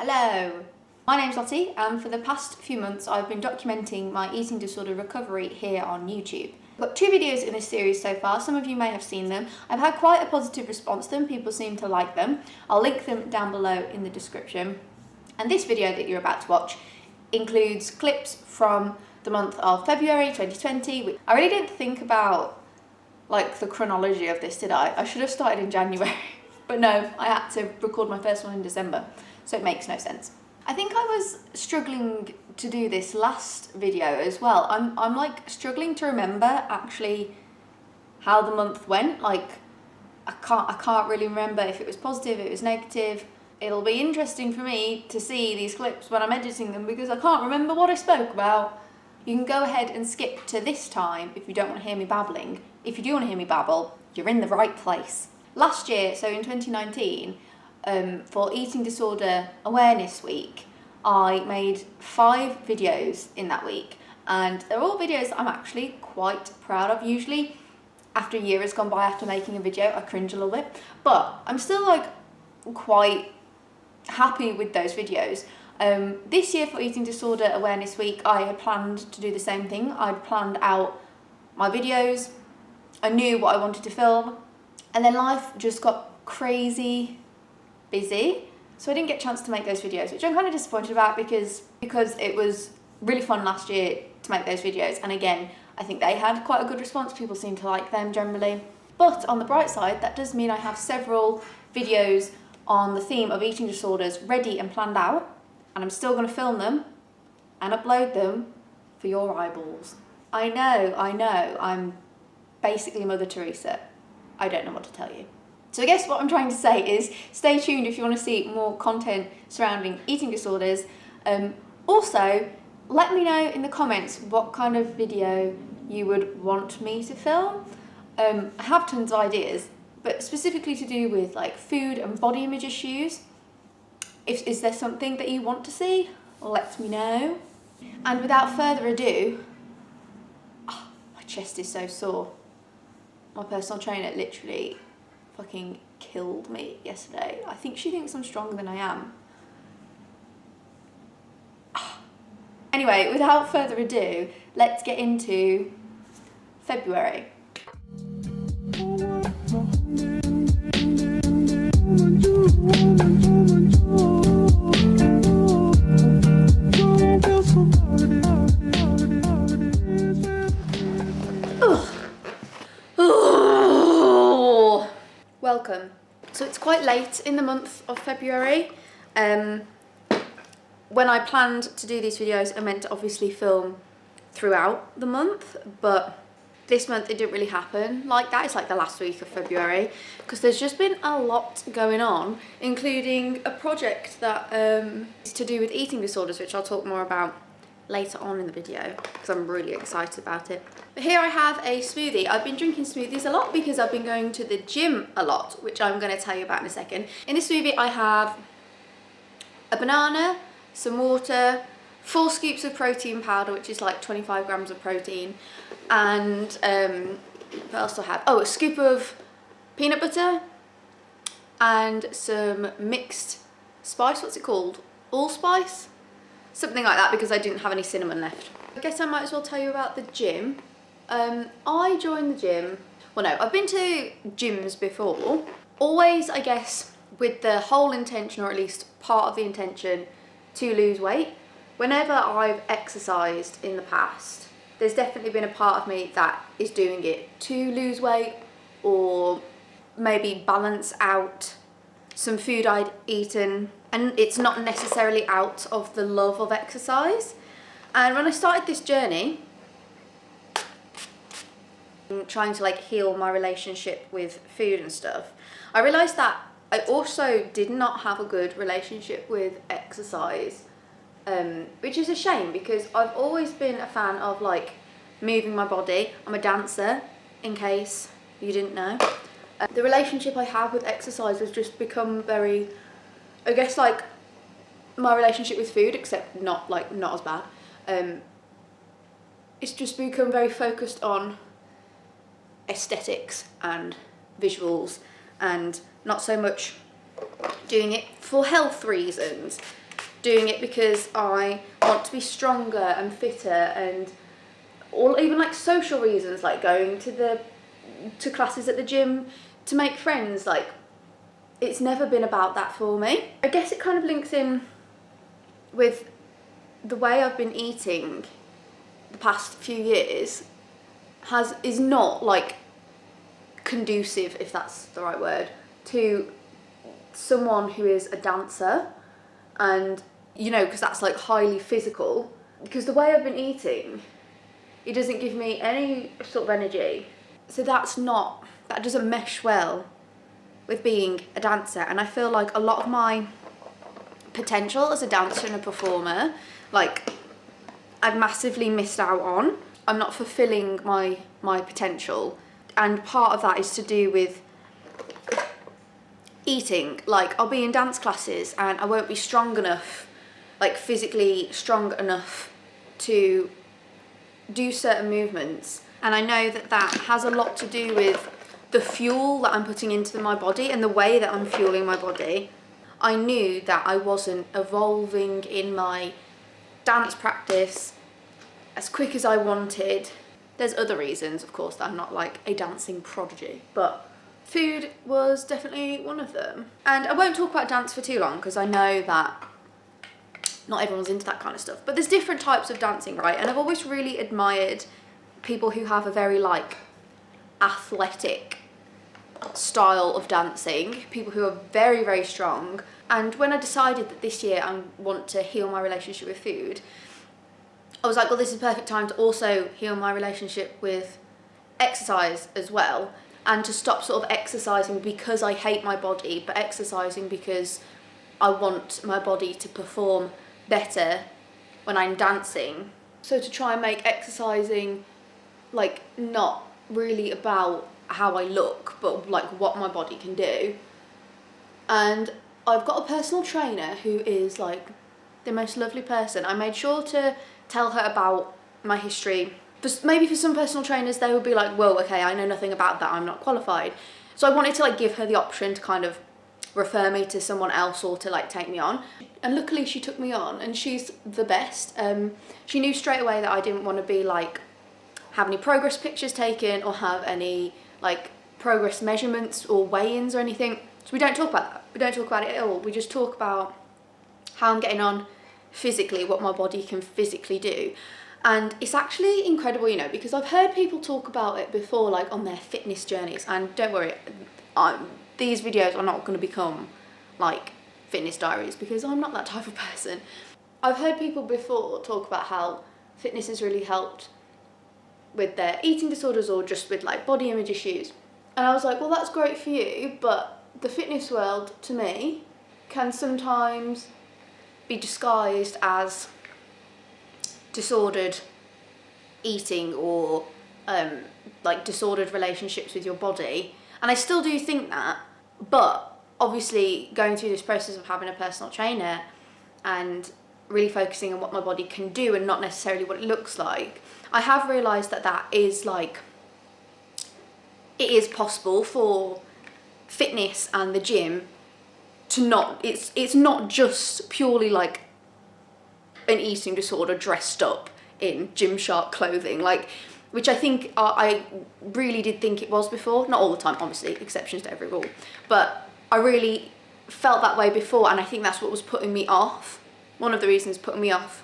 Hello, my name's Lottie and for the past few months I've been documenting my eating disorder recovery here on YouTube. I've got 2 videos in this series so far, some of you may have seen them. I've had quite a positive response to them, people seem to like them. I'll link them down below in the description. And this video that you're about to watch includes clips from the month of February 2020. I really didn't think about the chronology of this, did I? I should have started in January, but no, I had to record my first one in December. So it makes no sense. I think I was struggling to do this last video as well. I'm like struggling to remember actually how the month went. I can't really remember if it was positive, if it was negative. It'll be interesting for me to see these clips when I'm editing them because I can't remember what I spoke about. You can go ahead and skip to this time if you don't want to hear me babbling. If you do want to hear me babble, you're in the right place. Last year, so in 2019, for Eating Disorder Awareness Week, I made 5 videos in that week, and they're all videos I'm actually quite proud of. Usually after a year has gone by after making a video, I cringe a little bit, but I'm still quite happy with those videos. This year for Eating Disorder Awareness Week, I had planned to do the same thing. I'd planned out my videos, I knew what I wanted to film, and then life just got crazy busy, so I didn't get a chance to make those videos, which I'm kind of disappointed about because it was really fun last year to make those videos, and again I think they had quite a good response. People seem to like them generally. But on the bright side, that does mean I have several videos on the theme of eating disorders ready and planned out, and I'm still going to film them and upload them for your eyeballs. I know, I'm basically Mother Teresa. I don't know what to tell you. So I guess what I'm trying to say is stay tuned if you want to see more content surrounding eating disorders. Also, let me know in the comments what kind of video you would want me to film. I have tons of ideas, but specifically to do with food and body image issues. Is there something that you want to see? Let me know. And without further ado, my chest is so sore. My personal trainer literally fucking killed me yesterday. I think she thinks I'm stronger than I am. Anyway, without further ado, let's get into February. Welcome. So it's quite late in the month of February. When I planned to do these videos, I meant to obviously film throughout the month, but this month it didn't really happen like that. It's the last week of February because there's just been a lot going on, including a project that is to do with eating disorders, which I'll talk more about later on in the video because I'm really excited about it. But here I have a smoothie. I've been drinking smoothies a lot because I've been going to the gym a lot, which I'm going to tell you about in a second. In this smoothie I have a banana, some water, 4 scoops of protein powder, which is 25 grams of protein, and what else do I have? Oh, a scoop of peanut butter and some mixed spice. What's it called? Allspice? Something like that, because I didn't have any cinnamon left. I guess I might as well tell you about the gym. I joined the gym, well no, I've been to gyms before, always I guess with the whole intention, or at least part of the intention, to lose weight. Whenever I've exercised in the past, there's definitely been a part of me that is doing it to lose weight or maybe balance out some food I'd eaten, and it's not necessarily out of the love of exercise. And when I started this journey, trying to heal my relationship with food and stuff, I realised that I also did not have a good relationship with exercise, which is a shame because I've always been a fan of moving my body. I'm a dancer, in case you didn't know. The relationship I have with exercise has just become very, I guess my relationship with food, except not as bad. It's just become very focused on aesthetics and visuals and not so much doing it for health reasons. doing it because I want to be stronger and fitter, and or even like social reasons, like going to classes at the gym to make friends. Like, it's never been about that for me. I guess it kind of links in with the way I've been eating the past few years is not like conducive, if that's the right word, to someone who is a dancer, and you know, because that's like highly physical. Because the way I've been eating, it doesn't give me any sort of energy, so that doesn't mesh well with being a dancer. And I feel like a lot of my potential as a dancer and a performer, like, I've massively missed out on. I'm not fulfilling my potential, and part of that is to do with eating. Like, I'll be in dance classes and I won't be strong enough, like physically strong enough to do certain movements, and I know that has a lot to do with the fuel that I'm putting into my body and the way that I'm fueling my body. I knew that I wasn't evolving in my dance practice as quick as I wanted. There's other reasons, of course, that I'm not like a dancing prodigy, but food was definitely one of them. And I won't talk about dance for too long because I know that not everyone's into that kind of stuff, but there's different types of dancing, right? And I've always really admired people who have a very like athletic style of dancing, people who are very, very strong. And when I decided that this year I want to heal my relationship with food, I was like, well, this is the perfect time to also heal my relationship with exercise as well, and to stop sort of exercising because I hate my body, but exercising because I want my body to perform better when I'm dancing. So to try and make exercising like not really about how I look, but like what my body can do. And I've got a personal trainer who is like the most lovely person. I made sure to tell her about my history. Maybe for some personal trainers, they would be like, whoa, okay, I know nothing about that, I'm not qualified. So I wanted to like give her the option to kind of refer me to someone else or to like take me on. And luckily she took me on, and she's the best. She knew straight away that I didn't want to be like, have any progress pictures taken or have any like progress measurements or weigh-ins or anything. So we don't talk about that. We don't talk about it at all. We just talk about how I'm getting on physically, what my body can physically do. And it's actually incredible, you know, because I've heard people talk about it before, like on their fitness journeys. And don't worry, these videos are not going to become like fitness diaries because I'm not that type of person. I've heard people before talk about how fitness has really helped with their eating disorders or just with like body image issues. And I was like, well, that's great for you, but the fitness world to me can sometimes be disguised as disordered eating or like disordered relationships with your body. And I still do think that, but obviously going through this process of having a personal trainer and really focusing on what my body can do and not necessarily what it looks like, I have realised that that is like, it is possible for fitness and the gym to not, it's not just purely like an eating disorder dressed up in Gymshark clothing, like, which I think I really did think it was before. Not all the time, obviously, exceptions to every rule, but I really felt that way before, and I think that's what was putting me off. One of the reasons putting me off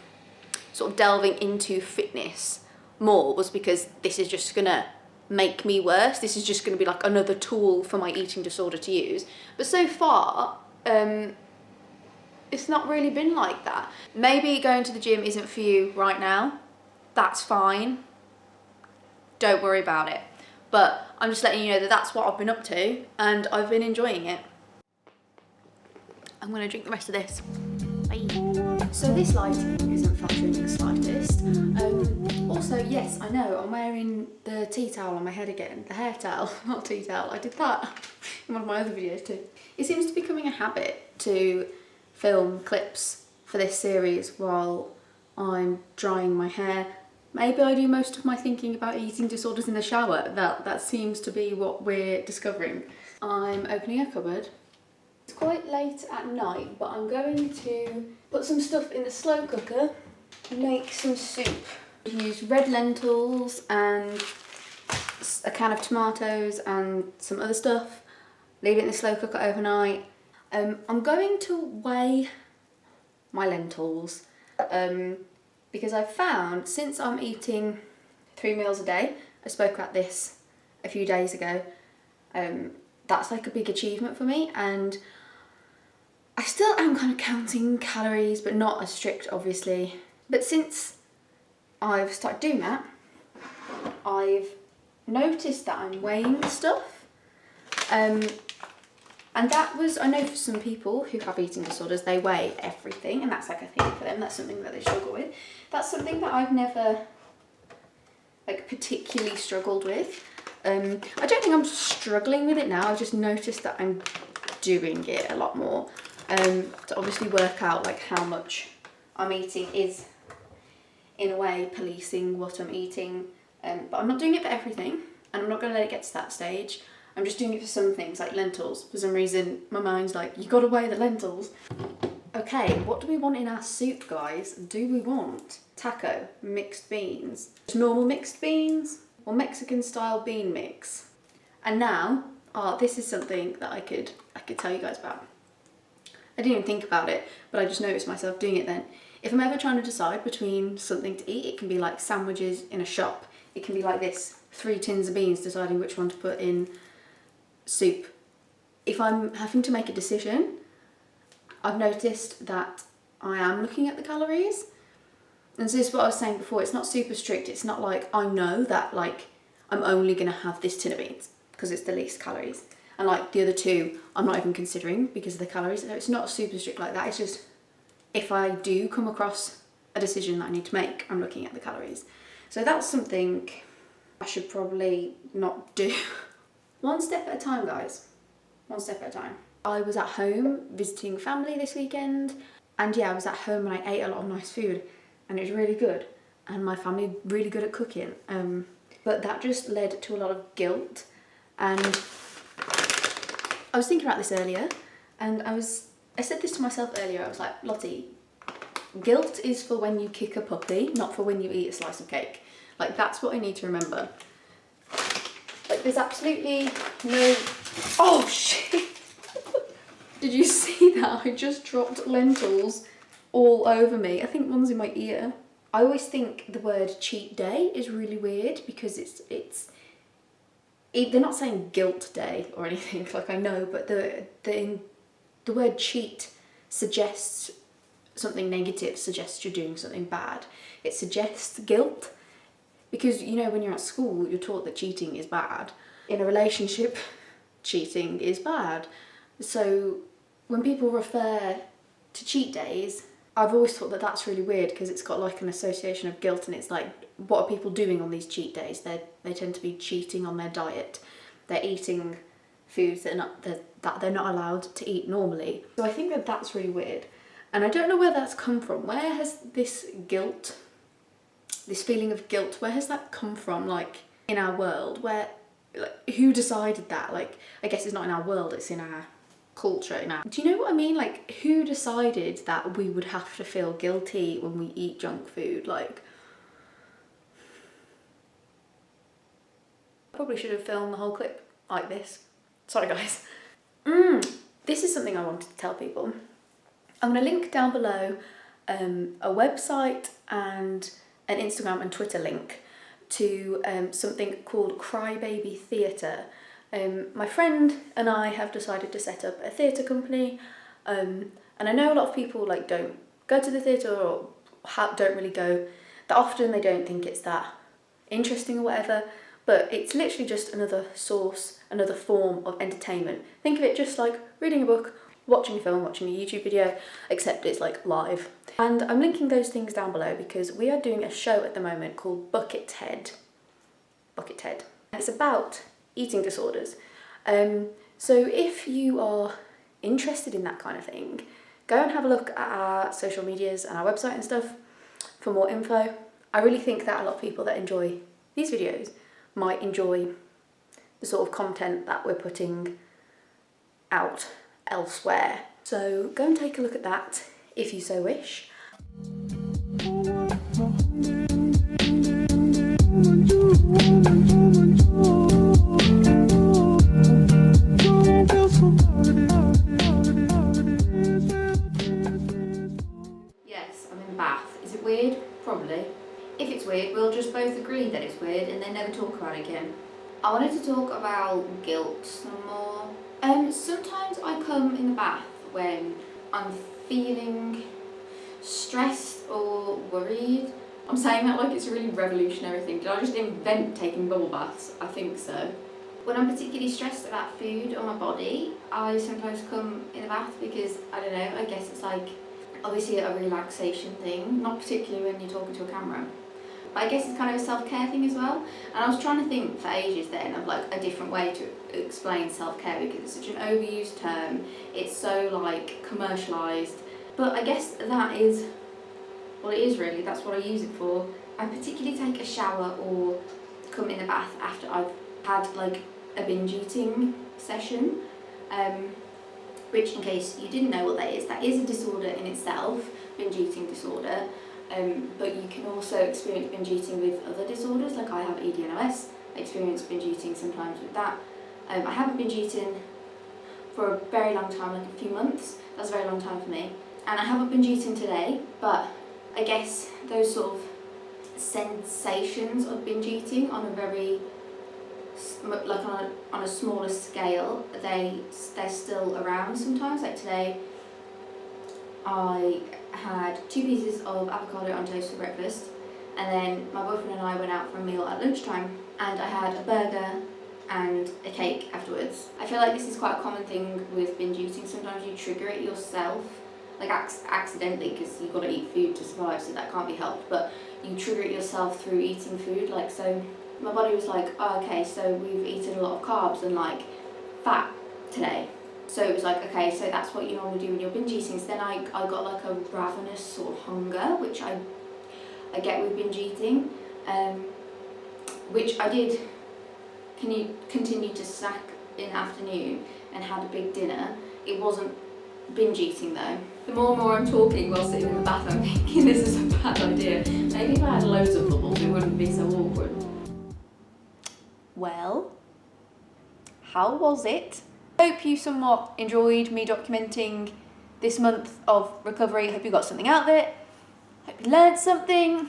sort of delving into fitness more was because this is just gonna make me worse. This is just gonna be like another tool for my eating disorder to use. But so far, it's not really been like that. Maybe going to the gym isn't for you right now. That's fine. Don't worry about it. But I'm just letting you know that that's what I've been up to and I've been enjoying it. I'm gonna drink the rest of this. Bye. So this lighting isn't flattering in the slightest. Also, yes, I know, I'm wearing the tea towel on my head again. The hair towel, not tea towel. I did that in one of my other videos too. It seems to be becoming a habit to film clips for this series while I'm drying my hair. Maybe I do most of my thinking about eating disorders in the shower. That seems to be what we're discovering. I'm opening a cupboard. It's quite late at night, but I'm going to put some stuff in the slow cooker and make some soup. Use red lentils and a can of tomatoes and some other stuff. Leave it in the slow cooker overnight. I'm going to weigh my lentils because I've found since I'm eating 3 meals a day, I spoke about this a few days ago, that's like a big achievement for me, and I still am kind of counting calories, but not as strict obviously. But since I've started doing that, I've noticed that I'm weighing stuff. And that was, I know for some people who have eating disorders, they weigh everything, and that's like a thing for them, that's something that they struggle with. That's something that I've never like particularly struggled with. I don't think I'm struggling with it now, I've just noticed that I'm doing it a lot more. To obviously work out like how much I'm eating is, in a way, policing what I'm eating. But I'm not doing it for everything, and I'm not going to let it get to that stage. I'm just doing it for some things, like lentils. For some reason, my mind's like, you got to weigh the lentils. Okay, what do we want in our soup, guys? Do we want taco, mixed beans, just normal mixed beans, or Mexican style bean mix? And now, this is something that I could tell you guys about. I didn't even think about it, but I just noticed myself doing it then. If I'm ever trying to decide between something to eat, it can be like sandwiches in a shop. It can be like this, 3 tins of beans, deciding which one to put in soup. If I'm having to make a decision, I've noticed that I am looking at the calories. And so this is what I was saying before, it's not super strict. It's not like I know that like I'm only gonna have this tin of beans because it's the least calories. And like the other 2, I'm not even considering because of the calories. So it's not super strict like that. It's just, if I do come across a decision that I need to make, I'm looking at the calories. So that's something I should probably not do. One step at a time, guys. One step at a time. I was at home visiting family this weekend, and yeah, I was at home and I ate a lot of nice food, and it was really good. And my family are really good at cooking. But that just led to a lot of guilt. And I was thinking about this earlier, and I said this to myself earlier. I was like, Lottie, guilt is for when you kick a puppy, not for when you eat a slice of cake. Like, that's what I need to remember. Like, there's absolutely no... Oh, shit! Did you see that? I just dropped lentils all over me. I think one's in my ear. I always think the word cheat day is really weird because they're not saying guilt day or anything, like I know, but the word cheat suggests something negative, suggests you're doing something bad. It suggests guilt. Because, you know, when you're at school, you're taught that cheating is bad. In a relationship, cheating is bad. So when people refer to cheat days, I've always thought that that's really weird because it's got like an association of guilt, and it's like, what are people doing on these cheat days? They tend to be cheating on their diet. They're eating foods that they're not allowed to eat normally. So I think that that's really weird. And I don't know where that's come from. Where has this guilt, this feeling of guilt, where has that come from, like, in our world? Where, like, who decided that? Like, I guess it's not in our world, it's in our culture. Do you know what I mean? Like, who decided that we would have to feel guilty when we eat junk food? Like, I probably should have filmed the whole clip like this. Sorry, guys. This is something I wanted to tell people. I'm going to link down below a website and an Instagram and Twitter link to something called Crybaby Theatre. My friend and I have decided to set up a theatre company, and I know a lot of people like don't go to the theatre or don't really go that often. They don't think it's that interesting or whatever, but it's literally just another source, another form of entertainment. Think of it just like reading a book, watching a film, watching a YouTube video, except it's like live. And I'm linking those things down below because we are doing a show at the moment called Buckethead. Buckethead. It's about eating disorders. So if you are interested in that kind of thing, go and have a look at our social medias and our website and stuff for more info. I really think that a lot of people that enjoy these videos might enjoy the sort of content that we're putting out elsewhere. So go and take a look at that. if you so wish. Yes, I'm in the bath. Is it weird? Probably. If it's weird, we'll just both agree that it's weird and then never talk about it again. I wanted to talk about guilt some more. Sometimes I come in the bath when I'm feeling stressed or worried. I'm saying that like it's a really revolutionary thing. Did I just invent taking bubble baths? I think so. When I'm particularly stressed about food or my body, I sometimes come in the bath because, I don't know, I guess it's like obviously a relaxation thing, not particularly when you're talking to a camera. But I guess it's kind of a self-care thing as well. And I was trying to think for ages then of like a different way to explain self-care because it's such an overused term. It's so like commercialised. But I guess that is what it is really, that's what I use it for. I particularly take a shower or come in the bath after I've had like a binge eating session, which in case you didn't know what that is a disorder in itself, binge eating disorder, but you can also experience binge eating with other disorders, like I have EDNOS, I experience binge eating sometimes with that. I haven't binge eaten for a very long time, like a few months, that's a very long time for me, and I haven't binge eaten today, but I guess those sort of sensations of binge eating on a very, like on a smaller scale, they're still around sometimes. Like today, I had 2 pieces of avocado on toast for breakfast, and then my boyfriend and I went out for a meal at lunchtime, and I had a burger and a cake afterwards. I feel like this is quite a common thing with binge eating. Sometimes you trigger it yourself, like accidentally, because you've got to eat food to survive, so that can't be helped, but you trigger it yourself through eating food. Like, so my body was like, oh, okay, so we've eaten a lot of carbs and like fat today, so it was like, okay, so that's what you normally do when you're binge eating. So then I got like a ravenous sort of hunger, which I get with binge eating, which I did continue to snack in the afternoon and had a big dinner. It wasn't binge eating though. The more and more I'm talking while sitting in the bath, I'm thinking this is a bad idea. Maybe if I had loads of bubbles, it wouldn't be so awkward. Well, how was it? Hope you somewhat enjoyed me documenting this month of recovery. Hope you got something out of it. Hope you learned something.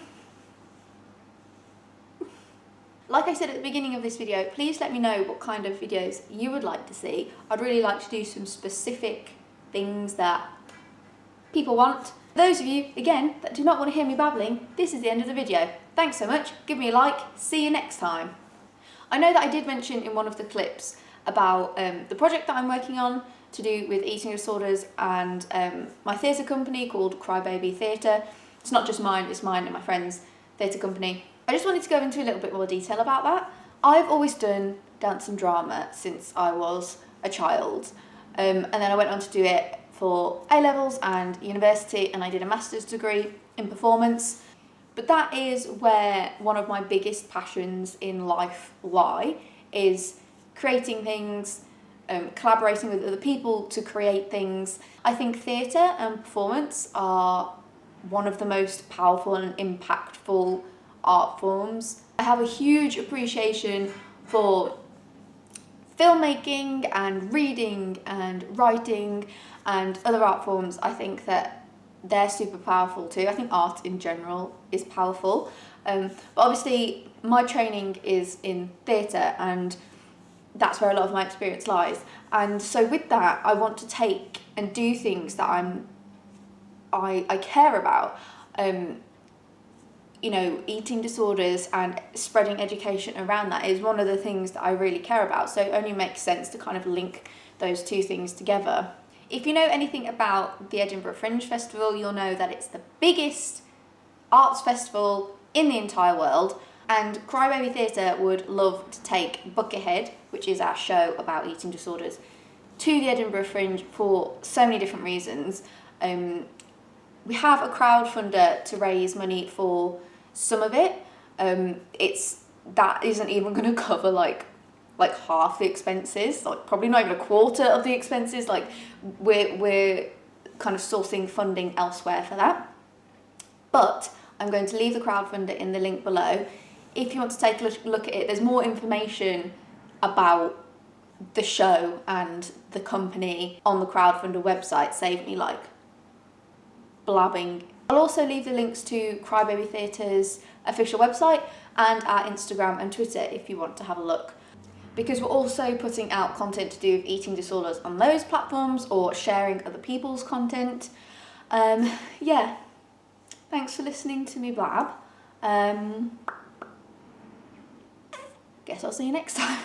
Like I said at the beginning of this video, please let me know what kind of videos you would like to see. I'd really like to do some specific things that people want. For those of you, again, that do not want to hear me babbling, this is the end of the video. Thanks so much, give me a like, see you next time. I know that I did mention in one of the clips about the project that I'm working on to do with eating disorders and my theatre company called Crybaby Theatre. It's not just mine, it's mine and my friend's theatre company. I just wanted to go into a little bit more detail about that. I've always done dance and drama since I was a child, and then I went on to do it for A-levels and university, and I did a master's degree in performance. But that is where one of my biggest passions in life lie, is creating things, collaborating with other people to create things. I think theatre and performance are one of the most powerful and impactful art forms. I have a huge appreciation for filmmaking and reading and writing and other art forms. I think that they're super powerful too. I think art in general is powerful. But obviously my training is in theatre and that's where a lot of my experience lies. And so with that, I want to take and do things that I care about. You know, eating disorders and spreading education around that is one of the things that I really care about. So it only makes sense to kind of link those two things together. If you know anything about the Edinburgh Fringe Festival, you'll know that it's the biggest arts festival in the entire world. And Crybaby Theatre would love to take Buckethead, which is our show about eating disorders, to the Edinburgh Fringe for so many different reasons. We have a crowdfunder to raise money for some of it. That isn't even going to cover like half the expenses, like probably not even a quarter of the expenses. Like we're kind of sourcing funding elsewhere for that. But I'm going to leave the crowdfunder in the link below. If you want to take a look at it, there's more information about the show and the company on the crowdfunder website. Save me like blabbing. I'll also leave the links to Crybaby Theatre's official website and our Instagram and Twitter if you want to have a look. Because we're also putting out content to do with eating disorders on those platforms or sharing other people's content. Yeah, thanks for listening to me blab. Guess I'll see you next time.